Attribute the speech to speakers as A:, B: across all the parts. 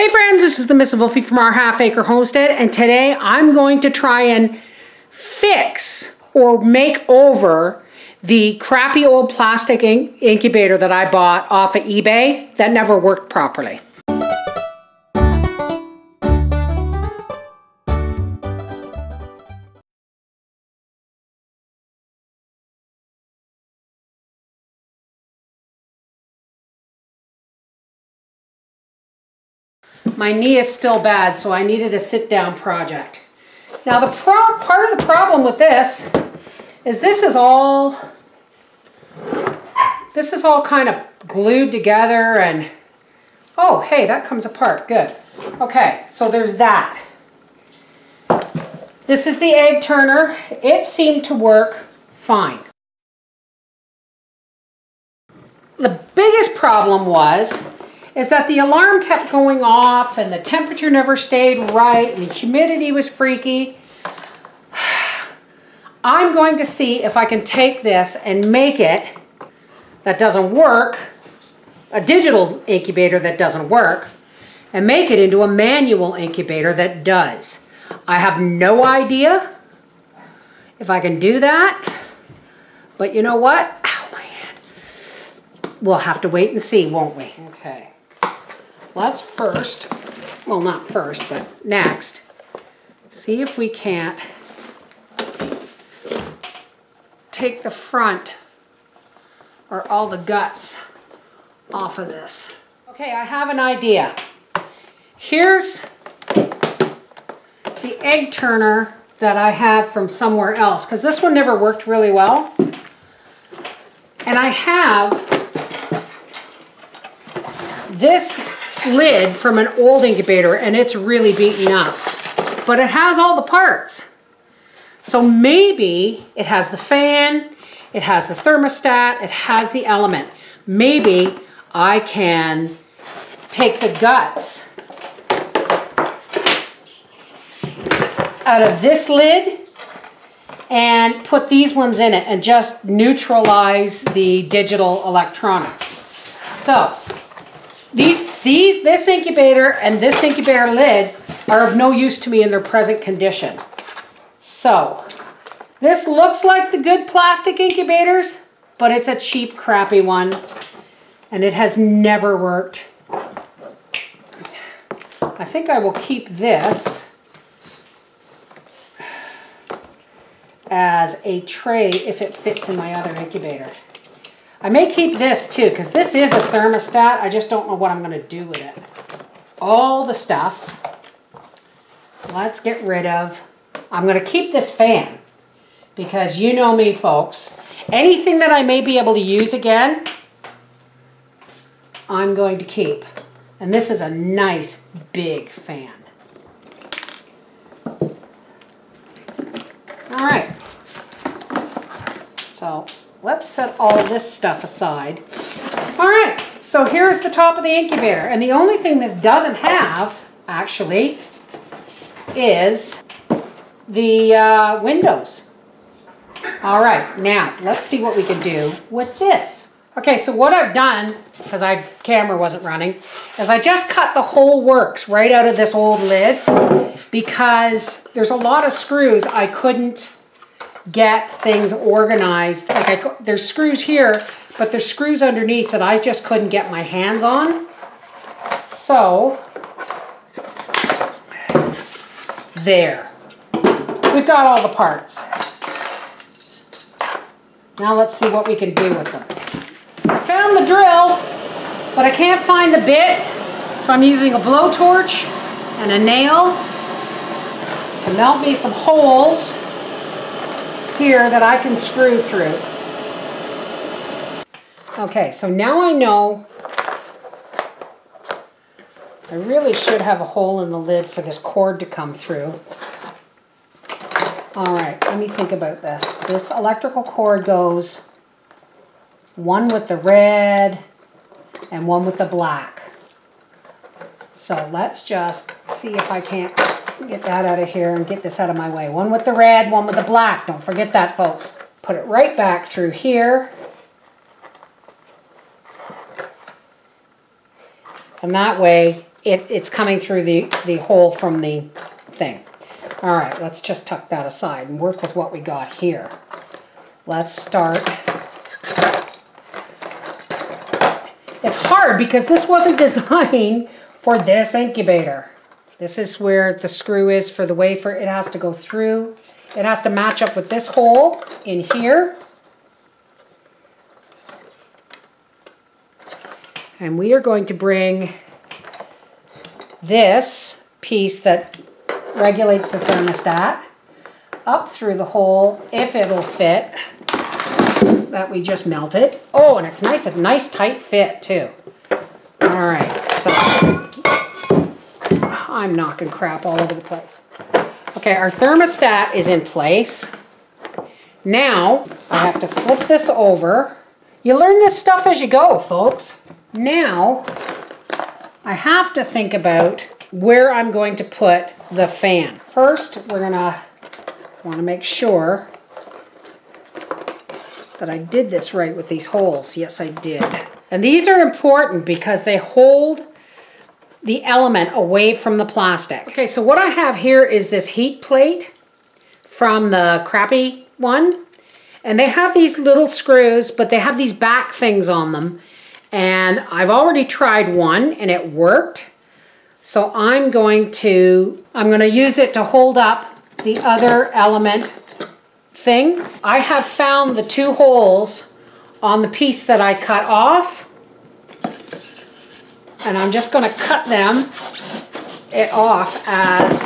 A: Hey friends, this is the Miss Wolfie from our Half Acre Homestead, and today I'm going to try and fix or make over the crappy old plastic incubator that I bought off of eBay that never worked properly. My knee is still bad, so I needed a sit-down project. Now the part of the problem with this is this is all kind of glued together and oh hey, that comes apart, good. Okay, so there's that. This is the egg turner. It seemed to work fine. The biggest problem is that the alarm kept going off and the temperature never stayed right and the humidity was freaky. I'm going to see if I can take this and make it that doesn't work, a digital incubator that doesn't work, and make it into a manual incubator that does. I have no idea if I can do that, but you know what? Ow, my hand. We'll have to wait and see, won't we? Okay. Let's first, well not first, but next, see if we can't take the front or all the guts off of this. Okay, I have an idea. Here's the egg turner that I have from somewhere else, because this one never worked really well. And I have this lid from an old incubator and it's really beaten up, but it has all the parts. So maybe it has the fan, it has the thermostat, it has the element. Maybe I can take the guts out of this lid and put these ones in it and just neutralize the digital electronics. So this incubator and this incubator lid are of no use to me in their present condition. So this looks like the good plastic incubators, but it's a cheap, crappy one, and it has never worked. I think I will keep this as a tray if it fits in my other incubator. I may keep this too, because this is a thermostat. I just don't know what I'm going to do with it. All the stuff, let's get rid of. I'm going to keep this fan, because you know me, folks. Anything that I may be able to use again, I'm going to keep. And this is a nice big fan. All right. So let's set all this stuff aside. All right, so here's the top of the incubator. And the only thing this doesn't have, actually, is the windows. All right, now let's see what we can do with this. Okay, so what I've done, because my camera wasn't running, is I just cut the whole works right out of this old lid, because there's a lot of screws. I couldn't get things organized. Like there's screws here, but there's screws underneath that I just couldn't get my hands on. So, there. We've got all the parts. Now let's see what we can do with them. I found the drill, but I can't find the bit, so I'm using a blowtorch and a nail to melt me some holes here that I can screw through. Okay, so now I know I really should have a hole in the lid for this cord to come through. All right, let me think about this. This electrical cord goes one with the red and one with the black. So let's just see if I can't get that out of here and get this out of my way. One with the red, one with the black. Don't forget that, folks. Put it right back through here. And that way it's coming through the hole from the thing. All right, let's just tuck that aside and work with what we got here. Let's start. It's hard because this wasn't designed for this incubator. This is where the screw is for the wafer. It has to go through. It has to match up with this hole in here. And we are going to bring this piece that regulates the thermostat up through the hole, if it'll fit, that we just melted. Oh, and it's nice, a nice tight fit too. All right, so I'm knocking crap all over the place. Okay, our thermostat is in place. Now, I have to flip this over. You learn this stuff as you go, folks. Now, I have to think about where I'm going to put the fan. First, we're gonna want to make sure that I did this right with these holes. Yes, I did. And these are important because they hold the element away from the plastic. Okay, so what I have here is this heat plate from the crappy one. And they have these little screws, but they have these back things on them. And I've already tried one and it worked. So I'm going to use it to hold up the other element thing. I have found the 2 holes on the piece that I cut off. And I'm just going to cut them off as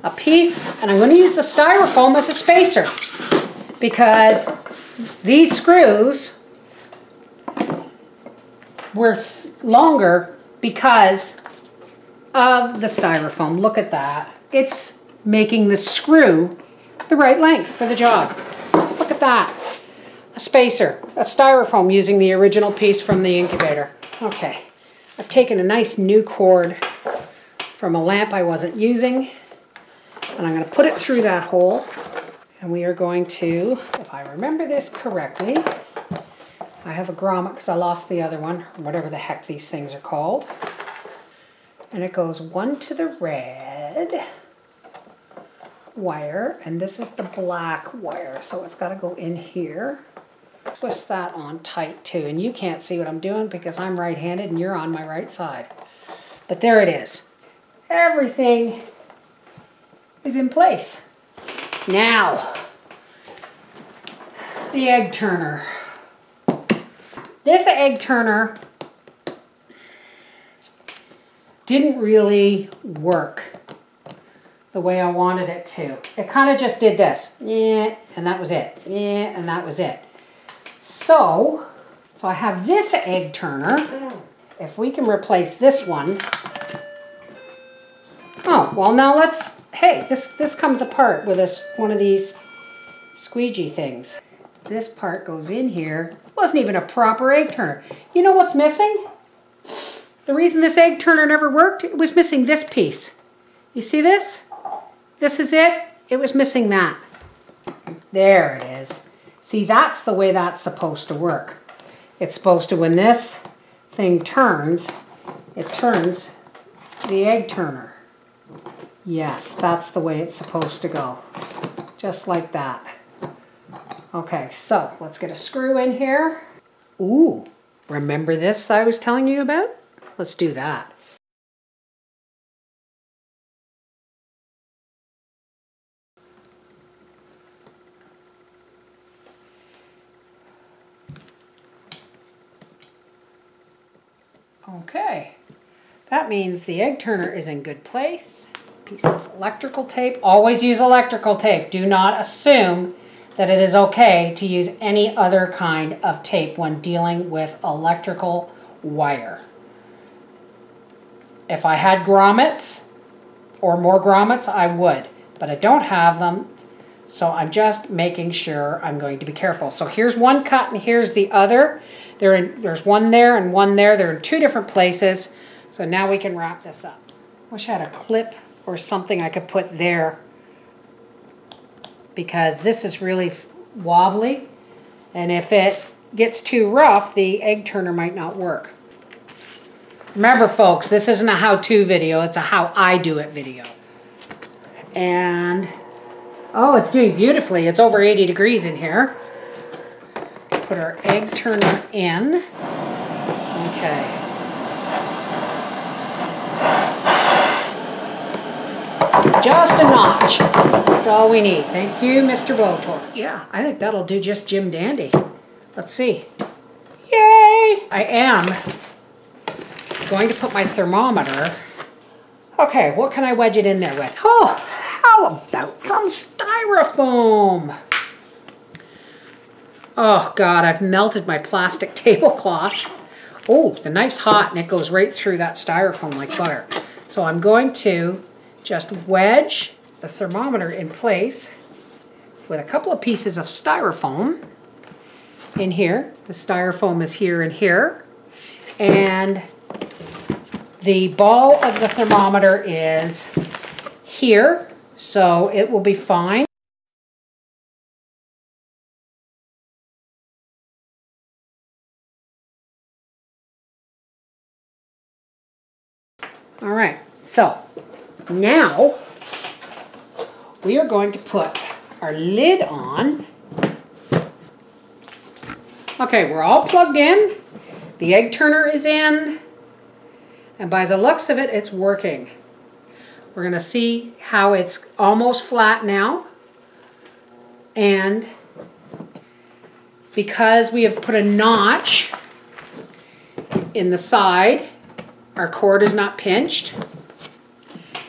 A: a piece. And I'm going to use the styrofoam as a spacer because these screws were longer because of the styrofoam. Look at that. It's making the screw the right length for the job. Look at that. A spacer, a styrofoam using the original piece from the incubator. Okay, I've taken a nice new cord from a lamp I wasn't using, and I'm going to put it through that hole. And we are going to, if I remember this correctly, I have a grommet because I lost the other one, whatever the heck these things are called. And it goes one to the red wire, and this is the black wire, so it's got to go in here. Twist that on tight too, and you can't see what I'm doing because I'm right-handed and you're on my right side. But there it is. Everything is in place. Now, the egg turner. This egg turner didn't really work the way I wanted it to. It kind of just did this, yeah, and that was it, yeah, and that was it. So I have this egg turner. If we can replace this one. Oh, well now let's, hey, this comes apart with one of these squeegee things. This part goes in here. It wasn't even a proper egg turner. You know what's missing? The reason this egg turner never worked, it was missing this piece. You see this? This is it. It was missing that. There it is. See, that's the way that's supposed to work. It's supposed to, when this thing turns, it turns the egg turner. Yes, that's the way it's supposed to go. Just like that. Okay, so let's get a screw in here. Ooh, remember this I was telling you about? Let's do that. Okay, that means the egg turner is in good place. Piece of electrical tape. Always use electrical tape. Do not assume that it is okay to use any other kind of tape when dealing with electrical wire. If I had grommets or more grommets, I would, but I don't have them, so I'm just making sure I'm going to be careful. So here's one cut and here's the other. There's one there and one there. They're in 2 different places, so now we can wrap this up. Wish I had a clip or something I could put there, because this is really wobbly, and if it gets too rough, the egg turner might not work. Remember folks, this isn't a how-to video, it's a how I do it video. And, oh, it's doing beautifully. It's over 80 degrees in here. Put our egg turner in. Okay. Just a notch. That's all we need. Thank you, Mr. Blowtorch. Yeah, I think that'll do just Jim Dandy. Let's see. Yay! I am going to put my thermometer. Okay, what can I wedge it in there with? Oh, how about some styrofoam? Oh God, I've melted my plastic tablecloth. Oh, the knife's hot and it goes right through that styrofoam like butter. So I'm going to just wedge the thermometer in place with a couple of pieces of styrofoam in here. The styrofoam is here and here. And the ball of the thermometer is here, so it will be fine. All right, so now we are going to put our lid on. Okay, we're all plugged in. The egg turner is in. And by the looks of it, it's working. We're going to see how it's almost flat now. And because we have put a notch in the side, our cord is not pinched.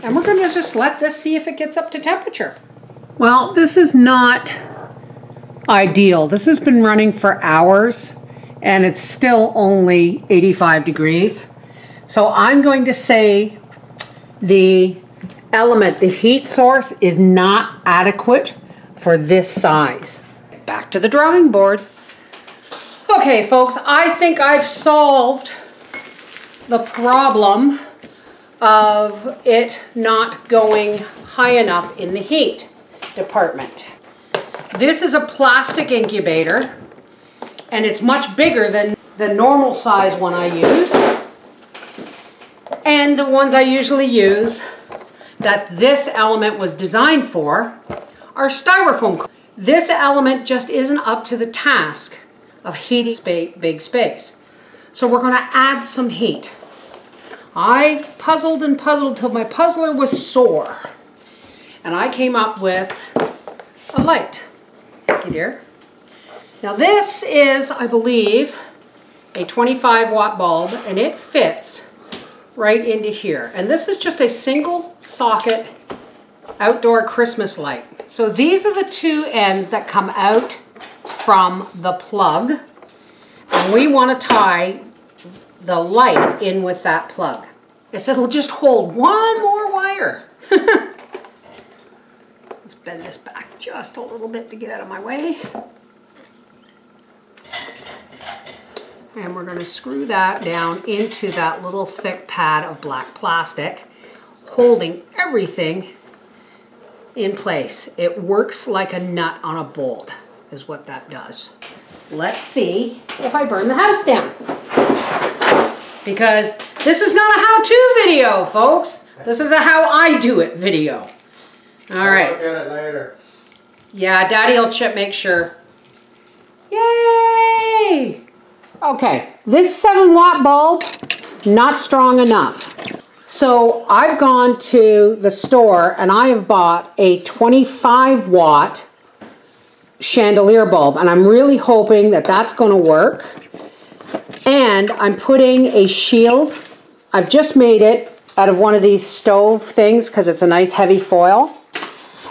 A: And we're going to just let this see if it gets up to temperature. Well, this is not ideal. This has been running for hours and it's still only 85 degrees. So I'm going to say the element, the heat source, is not adequate for this size. Back to the drawing board. Okay, folks, I think I've solved the problem of it not going high enough in the heat department. This is a plastic incubator, and it's much bigger than the normal size one I use. And the ones I usually use that this element was designed for are styrofoam. This element just isn't up to the task of heating big space. So we're going to add some heat. I puzzled and puzzled till my puzzler was sore. And I came up with a light. Thank you, dear. Now this is, I believe, a 25 watt bulb, and it fits right into here. And this is just a single socket outdoor Christmas light. So these are the two ends that come out from the plug. And we want to tie the light in with that plug. If it'll just hold one more wire. Let's bend this back just a little bit to get out of my way. And we're going to screw that down into that little thick pad of black plastic, holding everything in place. It works like a nut on a bolt, is what that does. Let's see if I burn the house down. Because this is not a how-to video, folks. This is a how I do it video. All right.
B: I'll look at it later.
A: Yeah, Daddy will make sure. Yay! Okay, this 7 watt bulb, not strong enough. So I've gone to the store and I have bought a 25 watt chandelier bulb, and I'm really hoping that that's going to work. And I'm putting a shield. I've just made it out of one of these stove things because it's a nice heavy foil.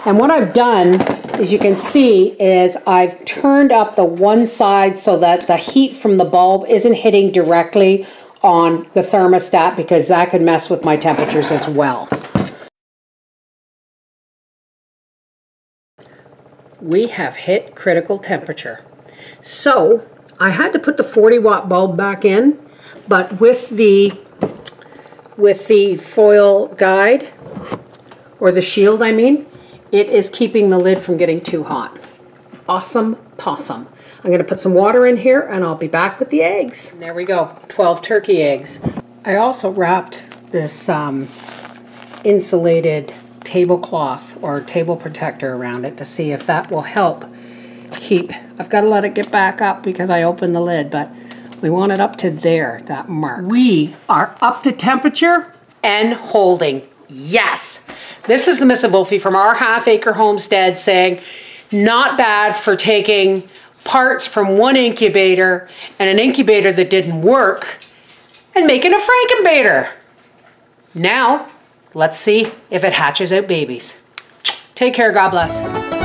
A: And what I've done, as you can see, is I've turned up the one side so that the heat from the bulb isn't hitting directly on the thermostat, because that could mess with my temperatures as well. We have hit critical temperature. So I had to put the 40 watt bulb back in, but with the foil guide, or the shield I mean, it is keeping the lid from getting too hot. Awesome possum. I'm going to put some water in here and I'll be back with the eggs. And there we go, 12 turkey eggs. I also wrapped this insulated tablecloth or table protector around it to see if that will help keep. I've got to let it get back up because I opened the lid, but we want it up to there, that mark. We are up to temperature and holding. Yes. This is the Miss Wolfie from our half-acre homestead saying, not bad for taking parts from one incubator and an incubator that didn't work and making a Frankenbator. Now, let's see if it hatches out babies. Take care, God bless.